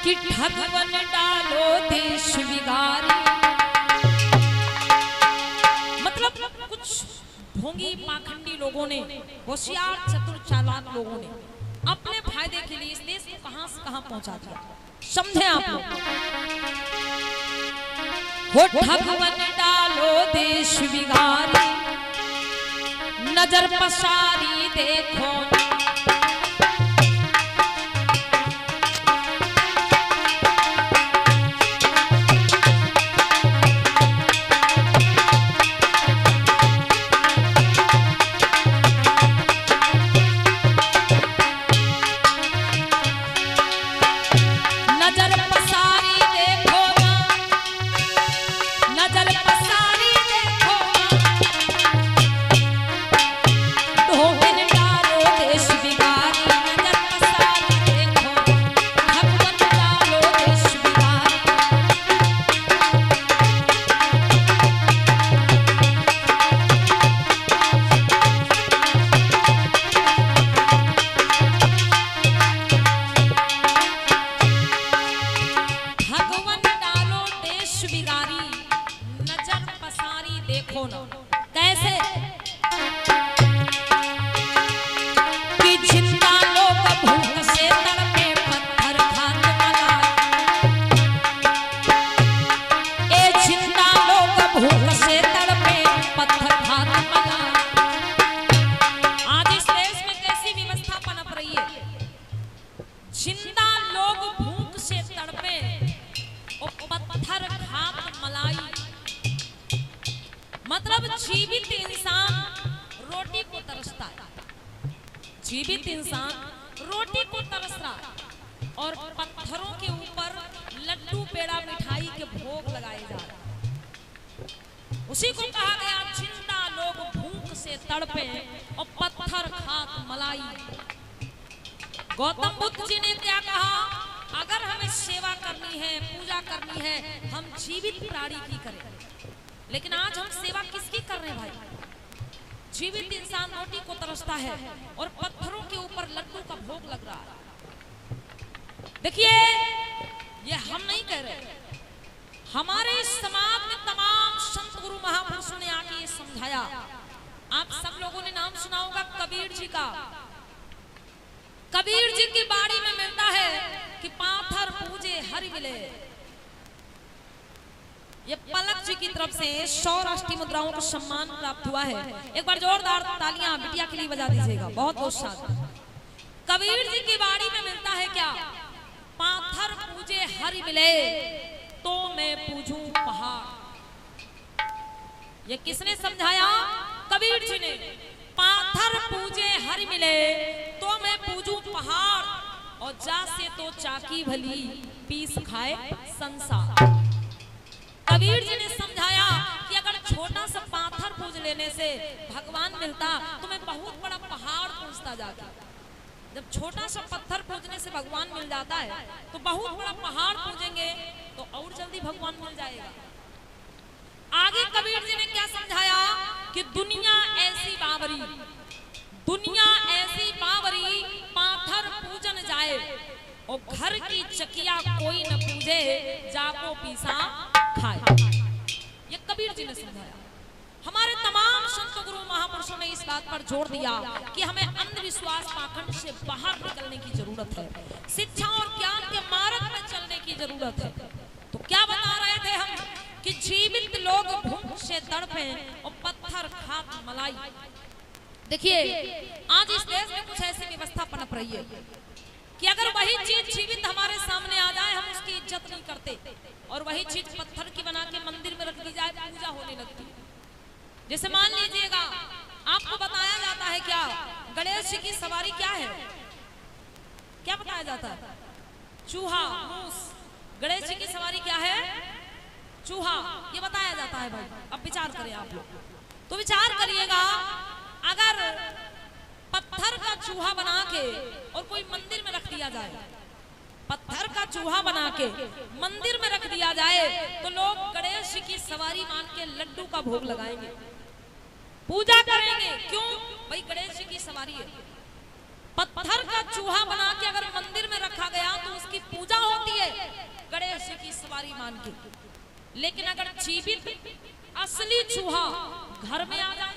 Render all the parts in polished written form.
कि ठगवन डालो देश बिगारी। मतलब कुछ ढोंगी पाखंडी लोगों ने, होशियार चतुर चालाक लोगों ने अपने फायदे के लिए इस देश को कहां से कहां पहुंचा दिया। समझे आप लोग? हो ठगवन डालो देश बिगारी, नजर पसारी देखो जीवित इंसान रोटी को तरसता है, जीवित इंसान रोटी को तरस रहा है और पत्थरों के ऊपर लड्डू पेड़ा मिठाई के भोग लगाए जा रहे। उसी को कहा गया जिंदा लोग भूख से तड़पे और पत्थर खाक मलाई। गौतम बुद्ध जी ने क्या कहा? अगर हमें सेवा करनी है, पूजा करनी है, हम जीवित प्राणी की करें। लेकिन आज हम सेवा किसकी कर रहे हैं भाई? जीवित इंसान रोटी को तरसता है और पत्थरों के ऊपर लड्डू का भोग लग रहा है। देखिए, ये हम नहीं कह रहे, हमारे समाज में तमाम संत गुरु महापुरुषों ने आके ये समझाया। आप सब लोगों ने नाम सुना होगा कबीर जी का। कबीर जी की बाड़ी में मिलता है कि पाथर पूजे हरि मिले। ये पलक जी की तरफ से 100 राष्ट्रीय मुद्राओं को सम्मान प्राप्त हुआ है। एक बार जोरदार तालियां बिटिया के लिए बजा दीजिएगा। बहुत बहुत शाबाश। कबीर जी की बाड़ी में मिलता है क्या? पाथर पूजे हरि मिले तो मैं पूजूं पहाड़। ये किसने समझाया? कबीर जी ने। पाथर पूजे हरि मिले तो मैं पूजूं पहाड़, और जा से तो चाकी भली पीस खाए संसार। कबीर जी ने समझाया कि अगर छोटा सा पाथर पूज लेने से भगवान मिलता तो मैं बहुत बड़ा पहाड़ पूजता जाता। जब छोटा सा पत्थर पूजने से भगवान मिल जाता है तो बहुत बड़ा पहाड़ पूजेंगे तो और जल्दी भगवान मिल जाएगा। आगे कबीर जी ने क्या समझाया कि दुनिया ऐसी बावरी, दुनिया ऐसी बावरी, पाथर पूजन जाए और घर की चकिया कोई न पूजे, जाको पीसा खाए। ये कबीर जी ने समझाया। हमारे तमाम संत गुरु महापुरुषों ने इस बात पर जोर दिया कि हमें अंधविश्वास पाखंड से बाहर निकलने की जरूरत है, शिक्षा और ज्ञान के मार्ग में चलने की जरूरत है। तो क्या बता रहे थे हम कि जीवित लोग भूख से तड़पे और पत्थर खाक मलाई। देखिए, आज इस देश में कुछ ऐसी व्यवस्था पनप रही है कि अगर वही चीज जीवित हमारे सामने आ जाए हम उसकी इज्जत नहीं करते, और वही चीज पत्थर की बना के मंदिर में रख दी जाए पूजा होने लगती। जैसे मान लीजिएगा, आपको बताया जाता है क्या गणेश जी की सवारी क्या है? क्या बताया जाता है? चूहा, मूस। गणेश जी की सवारी क्या है? चूहा। ये बताया जाता है भाई। अब विचार करें आप लोग, तो विचार करिएगा, अगर पत्थर का चूहा बना के और कोई मंदिर में रख दिया जाए, पत्थर का चूहा बना के मंदिर में रख दिया जाए तो लोग गणेश जी की सवारी मान के लड्डू का भोग लगाएंगे, पूजा करेंगे। क्यों भाई? गणेश जी की सवारी है। पत्थर का चूहा बना के अगर मंदिर में रखा गया तो उसकी पूजा होती है, सवारी मान के। लेकिन अगर जीवित असली चूहा घर में आ जाए,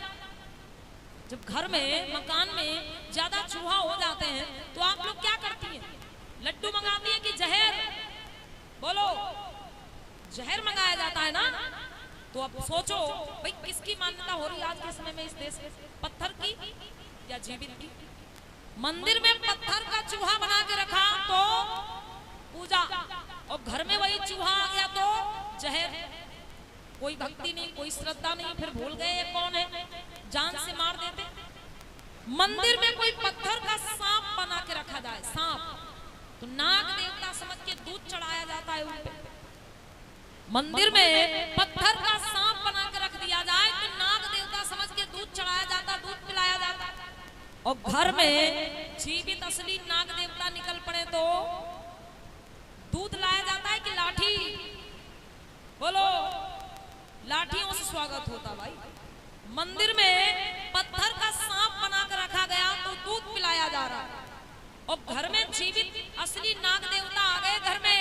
जब घर में मकान में ज्यादा चूहा हो जाते हैं तो आप लोग क्या करती हैं? लड्डू मंगाती हैं कि जहर? बोलो, जहर मंगाया जाता है ना। तो अब सोचो भाई किसकी मान्यता हो रही है आज के समय में इस देश में, पत्थर की या जीवित की? मंदिर में पत्थर का चूहा बना के रखा तो पूजा, और घर में वही चूहा आ गया तो जहर। कोई भक्ति नहीं, कोई श्रद्धा नहीं, फिर भूल गए ये कौन है, जान से मार देते। मंदिर में कोई पत्थर का सांप बना के रखा जाए, सांप, तो नाग देवता समझ के दूध चढ़ाया जाता है उन पे। मंदिर में पत्थर का सांप बना के रख दिया जाए तो नाग देवता समझ के दूध चढ़ाया जाता, दूध पिलाया जाता। और घर में जीवित असली नाग देवता निकल पड़े तो दूध लाया जाता है कि लाठी? बोलो, लाठियों से स्वागत होता भाई। मंदिर में पत्थर का सांप बना कर रखा गया तो दूध पिलाया जा रहा है। और घर में जीवित असली नाग देवता आ गए, घर में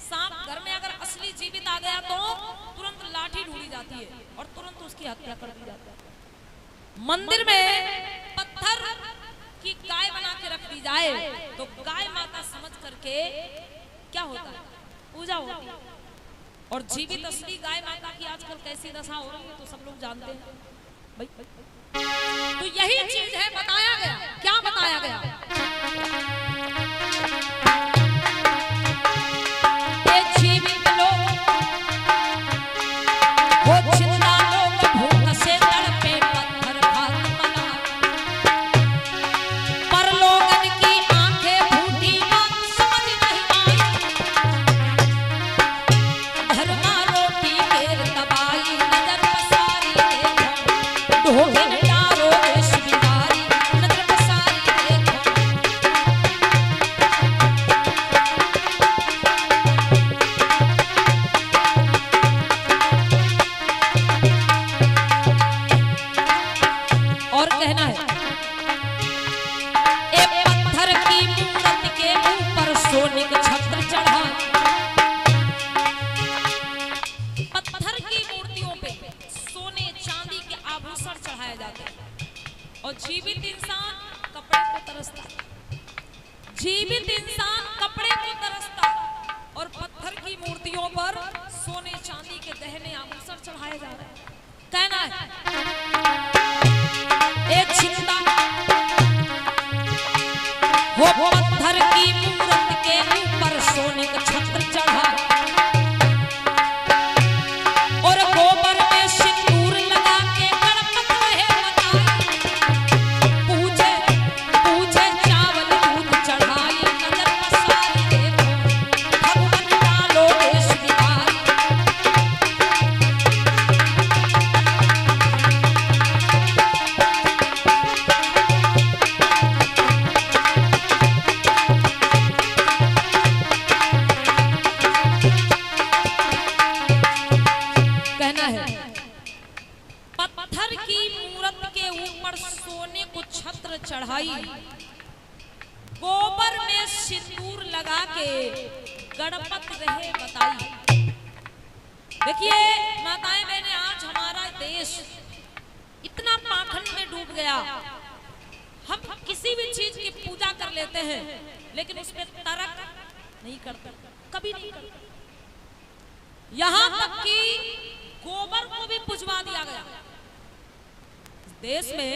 सांप, घर में अगर असली जीवित आ गया तो तुरंत लाठी ढूंढी जाती है और तुरंत उसकी हत्या कर दी जाती है। मंदिर में पत्थर की गाय बना के रख दी जाए तो गाय माता समझ करके क्या होता है? पूजा होती है। और जीवित असली गाय माता की आजकल कैसी दशा हो रही है तो सब लोग जानते हैं भाई। तो यही चीज है, बताया गया। क्या बताया गया? जीवित लोग वो जिंदा लोग भूख से तड़पे, पत्थर खात बना, पर लोगन की आंखें फूटी, बात समझ नहीं आई। धर्मा रोटी केर दबाई, नजर पसारी देखो, ढोगिन डारो देश बिगारी, नजर पसारी देखो। और कहना है, एक पत्थर की मूरत के ऊपर सोने का छत्र चढ़ा। पत्थर की मूर्तियों पे सोने चांदी के आभूषण चढ़ाए जाते हैं। और जीवित इंसान कपड़े को तरसता, जीवित इंसान कपड़े को तरसता, और पत्थर की मूर्तियों पर सोने चांदी के गहने आभूषण चढ़ाए जा रहे हैं। कहना है, एक जिंदा वो पत्थर की मूरत के ऊपर सोने का छत्र चढ़ा, और गोबर में सिंदूर लगा के गणपत रहे बताई। पूछे पूछे चावल दूध चढ़ाई, नजर पसारी देखो, भगवान डालो देश बिगारी। कहना है, पत्थर की मूरत के ऊपर सोने को छत्र चढ़ाई, गोबर में सिंदूर लगा के गणपत रहे बताई। देखिए माताएं बहनें, आज हमारा देश इतना पाखंड में डूब गया। हम किसी भी चीज की पूजा कर लेते हैं लेकिन उसमें तर्क नहीं करते, कभी नहीं करते। यहाँ तक कि गोबर को भी पुजवा दिया गया। देश में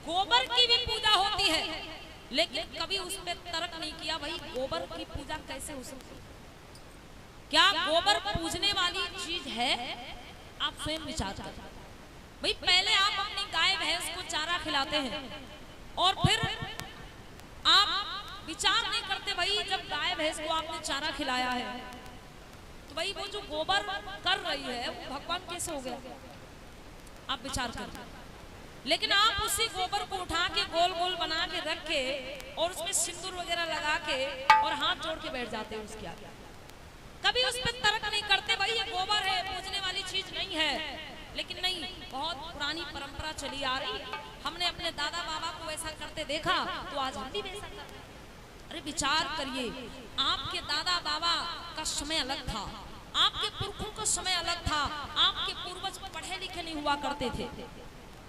गोबर की भी पूजा होती है लेकिन कभी उस पर तर्क नहीं किया, भाई गोबर की पूजा कैसे हो सकती है? क्या गोबर पूजने वाली चीज है? आप स्वयं विचार करें। भाई पहले आप अपनी गाय भैंस को चारा खिलाते हैं और फिर आप विचार नहीं करते, भाई जब गाय भैंस को आपने चारा खिलाया है तो भाई वो जो गोबर कर रही है वो भगवान कैसे हो गया? आप विचार करें। लेकिन आप उसी गोबर को उठा के गोल गोल बना के रख के और उसमें सिंदूर वगैरह लगा के और हाथ जोड़ के बैठ जाते हैं उसके आगे। कभी उस पर तर्क नहीं करते, भाई ये गोबर है, पूजने वाली चीज नहीं है। लेकिन नहीं, बहुत पुरानी परंपरा चली आ रही, हमने अपने दादा बाबा को ऐसा करते देखा तो आज हम भी वैसा करते। अरे विचार करिए, आपके दादा बाबा का समय अलग था, आपके पुरखों का समय अलग था। आपके पूर्वज पढ़े लिखे नहीं हुआ करते थे।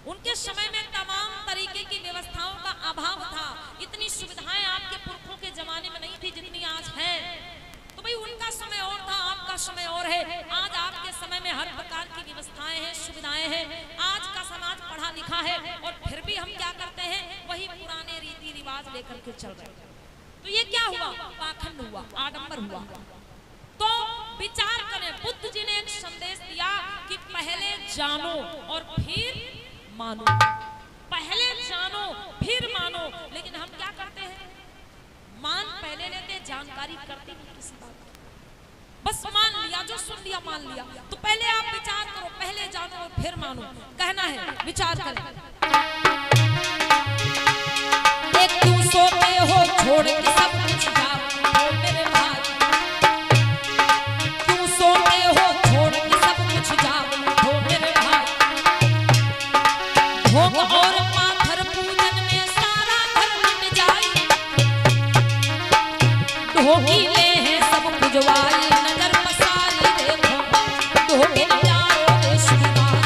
उनके समय में तमाम तरीके की व्यवस्थाओं का अभाव था। इतनी सुविधाएं आपके पुरखों के जमाने में नहीं थी जितनी आज है। तो भाई उनका समय और था, आपका समय और है। आज आपके समय में हर प्रकार की व्यवस्थाएं हैं, सुविधाएं हैं। आज का समाज पढ़ा लिखा है और फिर भी हम क्या करते हैं, वही पुराने रीति रिवाज लेकर के चल रहे हैं। तो ये क्या हुआ, पाखंड हुआ, आडंबर हुआ। तो विचार करें, बुद्ध जी ने एक संदेश दिया कि पहले जानो और फिर मानो। पहले जानो फिर मानो। लेकिन हम क्या करते हैं, मान पहले लेते, जानकारी करते नहीं किसी बात की। बस मान लिया, जो सुन लिया मान लिया। तो पहले आप विचार करो, पहले जानो और फिर मानो। कहना है विचार करें। एक तू सोते हो छोड़ के सब कुछ जाओ मेरे भाई। तू सोते हो छोड़ के सब कुछ जाओ मेरे भाई। भोग और पाथर पूजन में सारा घर मिट जाए। ढोगी ले है सब पुजवाई, नजर पसारी देखो ढोगी नजारो देश विदाई।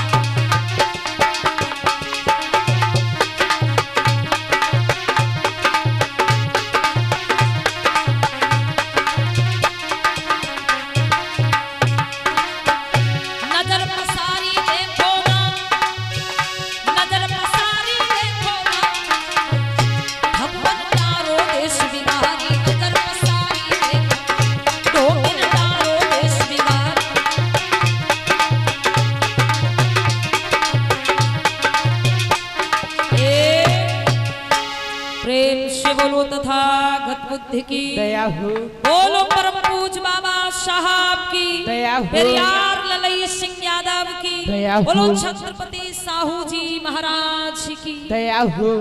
बोलो तथागत बुद्ध की दया हो। बोलो परम पूज बाबा साहब की दया हो। पेरियार ललई सिंह यादव की दया हो। बोलो छत्रपति साहू जी महाराज की दया हो।